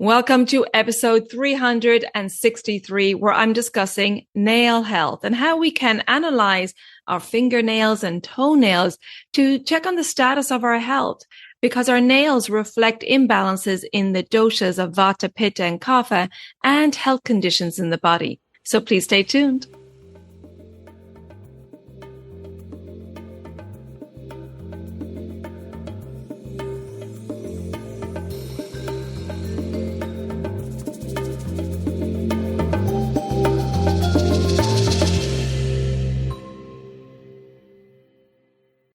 Welcome to episode 363, where I'm discussing nail health and how we can analyze our fingernails and toenails to check on the status of our health, because our nails reflect imbalances in the doshas of vata, pitta, and kapha and health conditions in the body. So please stay tuned.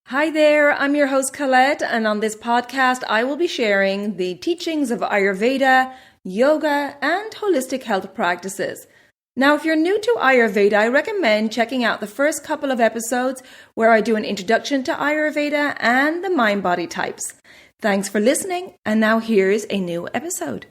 Hi there, I'm your host Colette, and on this podcast I will be sharing the teachings of Ayurveda, yoga, and holistic health practices. Now, if you're new to Ayurveda, I recommend checking out the first couple of episodes where I do an introduction to Ayurveda and the mind-body types. Thanks for listening, and now here's a new episode.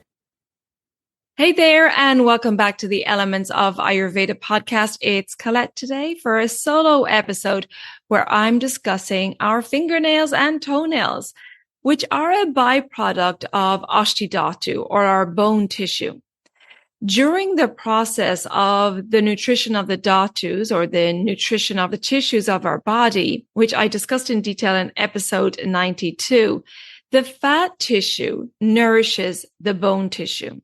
Hey there, and welcome back to the Elements of Ayurveda podcast. It's Colette today for a solo episode where I'm discussing our fingernails and toenails, which are a byproduct of asthi dhatu, or our bone tissue. During the process of the nutrition of the dhatus, or the nutrition of the tissues of our body, which I discussed in detail in episode 92, the fat tissue nourishes the bone tissue.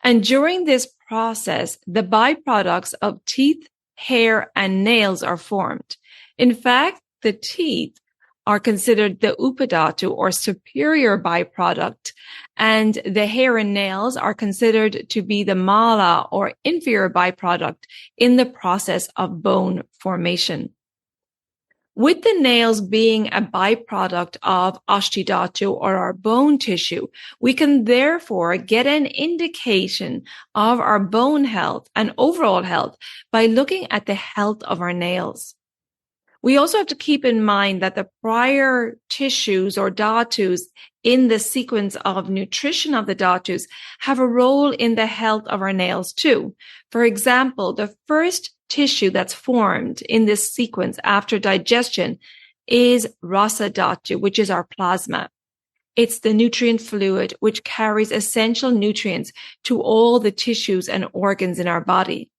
And during this process, the byproducts of teeth, hair, and nails are formed. In fact, the teeth are considered the upadhatu, or superior byproduct, and the hair and nails are considered to be the mala, or inferior byproduct, in the process of bone formation. With the nails being a byproduct of asthi dhatu, or our bone tissue, we can therefore get an indication of our bone health and overall health by looking at the health of our nails. We also have to keep in mind that the prior tissues or dhatus in the sequence of nutrition of the dhatus have a role in the health of our nails too. For example, the first tissue that's formed in this sequence after digestion is rasa dhatu, which is our plasma. It's the nutrient fluid which carries essential nutrients to all the tissues and organs in our body.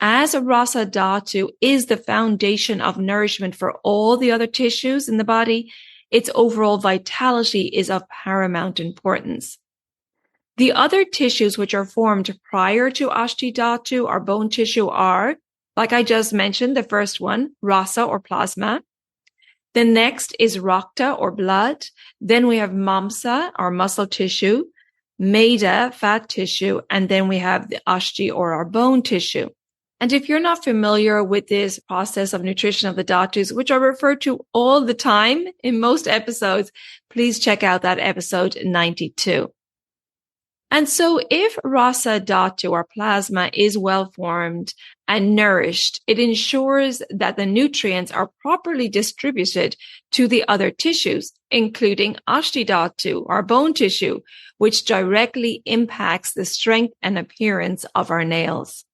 As rasa dhatu is the foundation of nourishment for all the other tissues in the body, its overall vitality is of paramount importance. The other tissues which are formed prior to asthi dhatu, our bone tissue, are, like I just mentioned, the first one, rasa or plasma. The next is rakta or blood. Then we have mamsa, our muscle tissue, meda, fat tissue, and then we have the asthi or our bone tissue. And if you're not familiar with this process of nutrition of the dhatus, which I refer to all the time in most episodes, please check out that episode 92. And so if rasa dhatu, or plasma, is well formed and nourished, it ensures that the nutrients are properly distributed to the other tissues, including asthi dhatu, our bone tissue, which directly impacts the strength and appearance of our nails.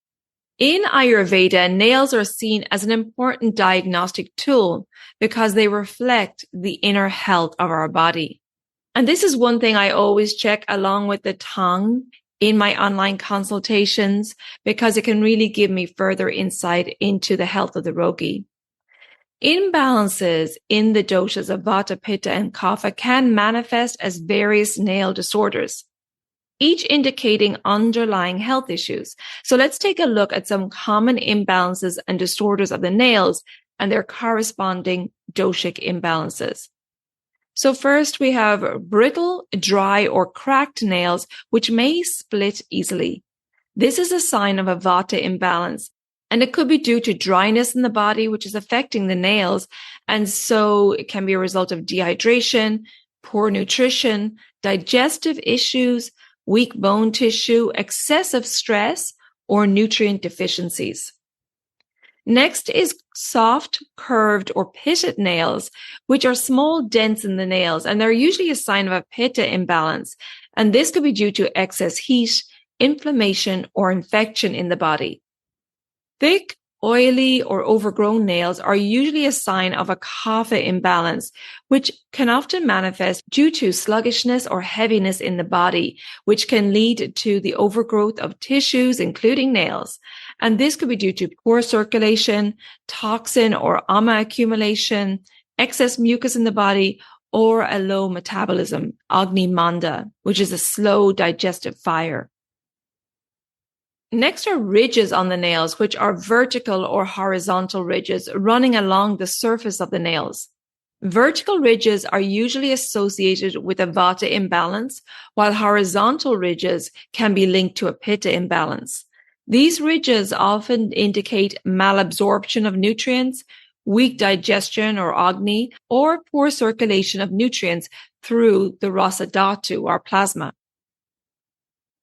In Ayurveda, nails are seen as an important diagnostic tool because they reflect the inner health of our body. And this is one thing I always check along with the tongue in my online consultations, because it can really give me further insight into the health of the rogi. Imbalances in the doshas of vata, pitta, and kapha can manifest as various nail disorders, each indicating underlying health issues. So let's take a look at some common imbalances and disorders of the nails and their corresponding doshic imbalances. So first we have brittle, dry, or cracked nails, which may split easily. This is a sign of a vata imbalance, and it could be due to dryness in the body, which is affecting the nails. And so it can be a result of dehydration, poor nutrition, digestive issues, weak bone tissue, excessive stress, or nutrient deficiencies. Next is soft, curved, or pitted nails, which are small dents in the nails, and they're usually a sign of a pitta imbalance. And this could be due to excess heat, inflammation, or infection in the body. Thick, Oily or overgrown nails are usually a sign of a kapha imbalance, which can often manifest due to sluggishness or heaviness in the body, which can lead to the overgrowth of tissues, including nails. And this could be due to poor circulation, toxin or ama accumulation, excess mucus in the body, or a low metabolism, agni manda, which is a slow digestive fire. Next are ridges on the nails, which are vertical or horizontal ridges running along the surface of the nails. Vertical ridges are usually associated with a vata imbalance, while horizontal ridges can be linked to a pitta imbalance. These ridges often indicate malabsorption of nutrients, weak digestion or agni, or poor circulation of nutrients through the rasa dhatu or plasma.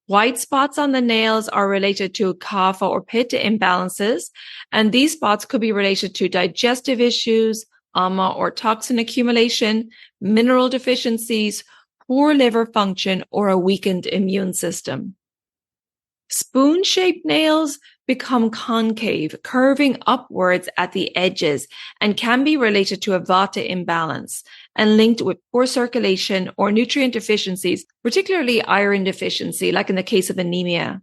White spots on the nails are related to kapha or pitta imbalances, and these spots could be related to digestive issues, ama or toxin accumulation, mineral deficiencies, poor liver function, or a weakened immune system. Spoon-shaped nails become concave, curving upwards at the edges, and can be related to a vata imbalance and linked with poor circulation or nutrient deficiencies, particularly iron deficiency, like in the case of anemia.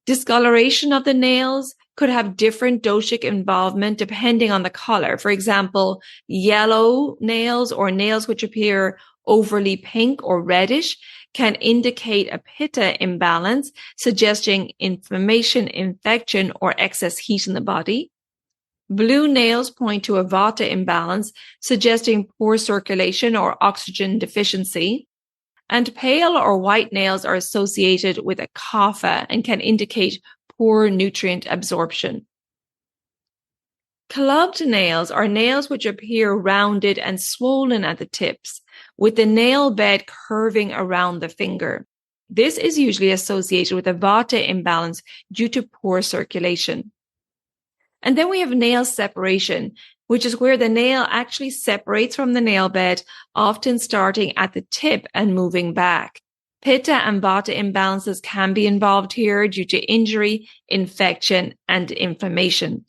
Discoloration of the nails could have different doshic involvement depending on the color. For example, yellow nails or nails which appear overly pink or reddish can indicate a pitta imbalance, suggesting inflammation, infection, or excess heat in the body. Blue nails point to a vata imbalance, suggesting poor circulation or oxygen deficiency. And pale or white nails are associated with a kapha and can indicate poor nutrient absorption. Clubbed nails are nails which appear rounded and swollen at the tips, with the nail bed curving around the finger. This is usually associated with a vata imbalance due to poor circulation. And then we have nail separation, which is where the nail actually separates from the nail bed, often starting at the tip and moving back. Pitta and vata imbalances can be involved here due to injury, infection, and inflammation.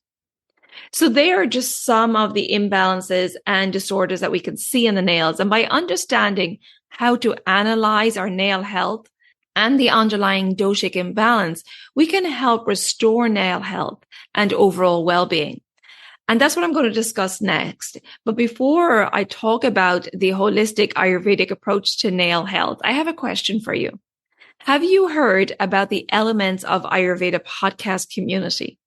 So they are just some of the imbalances and disorders that we can see in the nails. And by understanding how to analyze our nail health and the underlying doshic imbalance, we can help restore nail health and overall well-being. And that's what I'm going to discuss next. But before I talk about the holistic Ayurvedic approach to nail health, I have a question for you. Have you heard about the Elements of Ayurveda podcast community?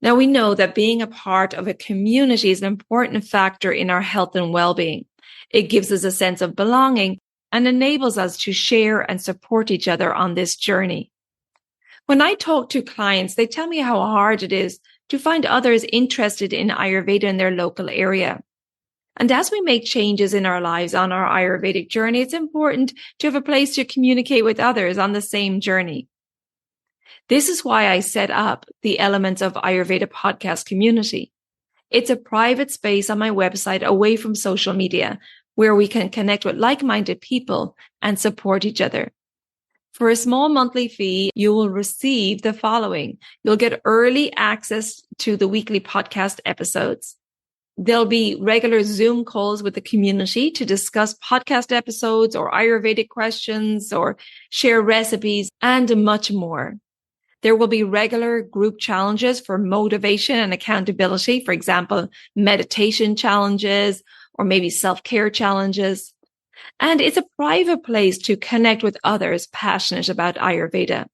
Now, we know that being a part of a community is an important factor in our health and well-being. It gives us a sense of belonging and enables us to share and support each other on this journey. When I talk to clients, they tell me how hard it is to find others interested in Ayurveda in their local area. And as we make changes in our lives on our Ayurvedic journey, it's important to have a place to communicate with others on the same journey. This is why I set up the Elements of Ayurveda podcast community. It's a private space on my website away from social media where we can connect with like-minded people and support each other. For a small monthly fee, you will receive the following. You'll get early access to the weekly podcast episodes. There'll be regular Zoom calls with the community to discuss podcast episodes or Ayurvedic questions or share recipes and much more. There will be regular group challenges for motivation and accountability. For example, meditation challenges or maybe self-care challenges. And it's a private place to connect with others passionate about Ayurveda.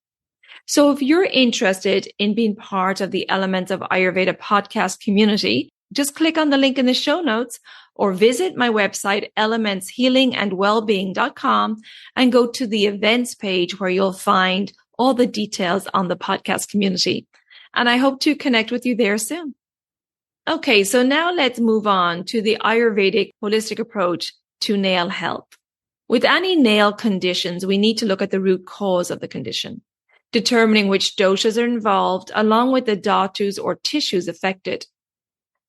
So if you're interested in being part of the Elements of Ayurveda podcast community, just click on the link in the show notes or visit my website, elementshealingandwellbeing.com, and go to the events page where you'll find all the details on the podcast community. And I hope to connect with you there soon. Okay, so now let's move on to the Ayurvedic holistic approach to nail health. With any nail conditions, we need to look at the root cause of the condition, determining which doshas are involved, along with the dhatus or tissues affected.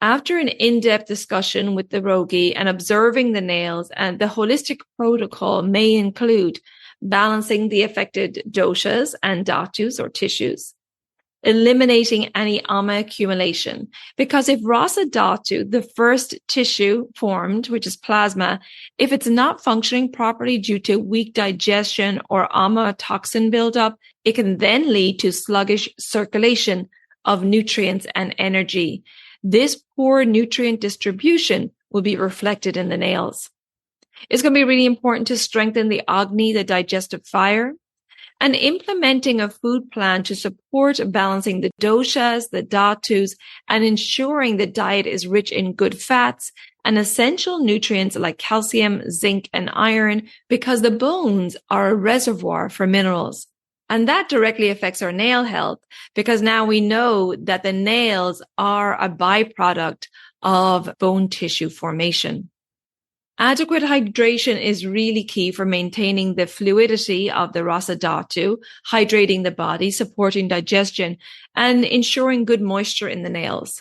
After an in-depth discussion with the rogi and observing the nails, and the holistic protocol may include balancing the affected doshas and dhatus or tissues, eliminating any ama accumulation. Because if rasa dhatu, the first tissue formed, which is plasma, if it's not functioning properly due to weak digestion or ama toxin buildup, it can then lead to sluggish circulation of nutrients and energy. This poor nutrient distribution will be reflected in the nails. It's going to be really important to strengthen the agni, the digestive fire, and implementing a food plan to support balancing the doshas, the dhatus, and ensuring the diet is rich in good fats and essential nutrients like calcium, zinc, and iron, because the bones are a reservoir for minerals. And that directly affects our nail health, because now we know that the nails are a byproduct of bone tissue formation. Adequate hydration is really key for maintaining the fluidity of the rasa dhatu, hydrating the body, supporting digestion, and ensuring good moisture in the nails.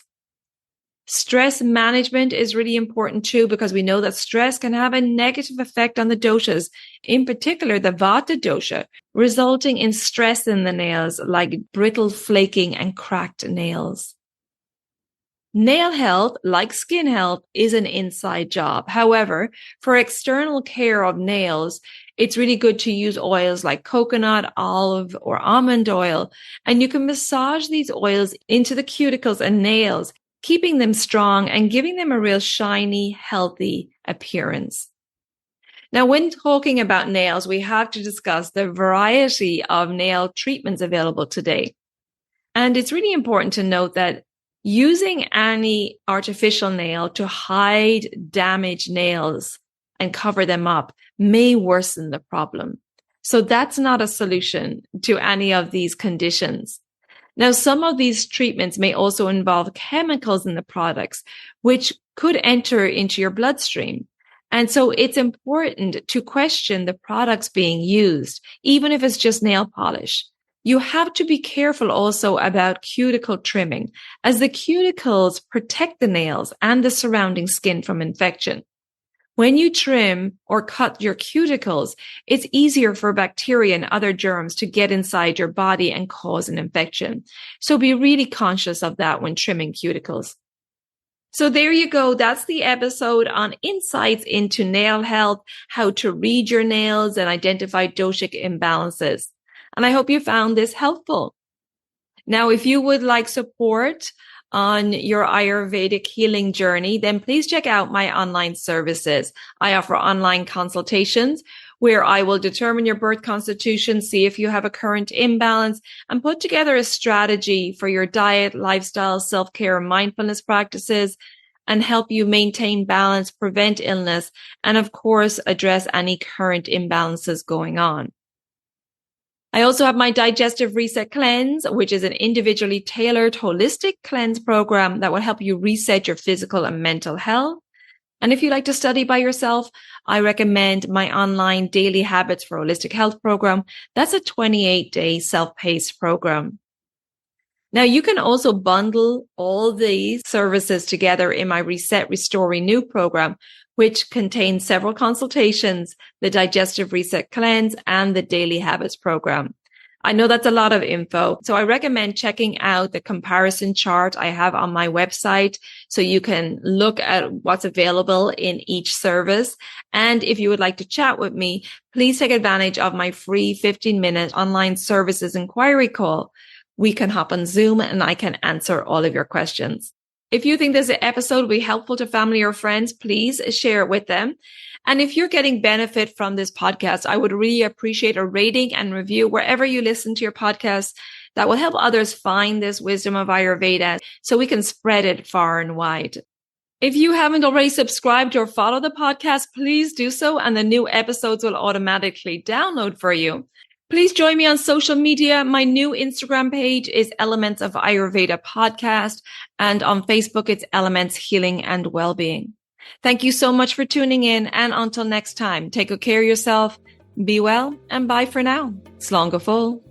Stress management is really important too, because we know that stress can have a negative effect on the doshas, in particular the vata dosha, resulting in stress in the nails like brittle, flaking, and cracked nails. Nail health, like skin health, is an inside job. However, for external care of nails, it's really good to use oils like coconut, olive, or almond oil, and you can massage these oils into the cuticles and nails, keeping them strong and giving them a real shiny, healthy appearance. Now, when talking about nails, we have to discuss the variety of nail treatments available today. And it's really important to note that using any artificial nail to hide damaged nails and cover them up may worsen the problem. So that's not a solution to any of these conditions. Now, some of these treatments may also involve chemicals in the products, which could enter into your bloodstream. And so it's important to question the products being used, even if it's just nail polish. You have to be careful also about cuticle trimming, as the cuticles protect the nails and the surrounding skin from infection. When you trim or cut your cuticles, it's easier for bacteria and other germs to get inside your body and cause an infection. So be really conscious of that when trimming cuticles. So there you go. That's the episode on insights into nail health, how to read your nails and identify doshic imbalances. And I hope you found this helpful. Now, if you would like support on your Ayurvedic healing journey, then please check out my online services. I offer online consultations where I will determine your birth constitution, see if you have a current imbalance, and put together a strategy for your diet, lifestyle, self-care, mindfulness practices, and help you maintain balance, prevent illness, and of course, address any current imbalances going on. I also have my Digestive Reset Cleanse, which is an individually tailored holistic cleanse program that will help you reset your physical and mental health. And if you like to study by yourself, I recommend my online Daily Habits for Holistic Health program. That's a 28-day self-paced program. Now, you can also bundle all these services together in my Reset, Restore, Renew program, which contains several consultations, the Digestive Reset Cleanse, and the Daily Habits program. I know that's a lot of info, so I recommend checking out the comparison chart I have on my website so you can look at what's available in each service. And if you would like to chat with me, please take advantage of my free 15-minute online Services Enquiry Call. We can hop on Zoom and I can answer all of your questions. If you think this episode will be helpful to family or friends, please share it with them. And if you're getting benefit from this podcast, I would really appreciate a rating and review wherever you listen to your podcast. That will help others find this wisdom of Ayurveda so we can spread it far and wide. If you haven't already subscribed or followed the podcast, please do so, and the new episodes will automatically download for you. Please join me on social media. My new Instagram page is Elements of Ayurveda Podcast, and on Facebook, it's Elements Healing and Wellbeing. Thank you so much for tuning in, and until next time, take good care of yourself, be well, and bye for now. Slán go fóill.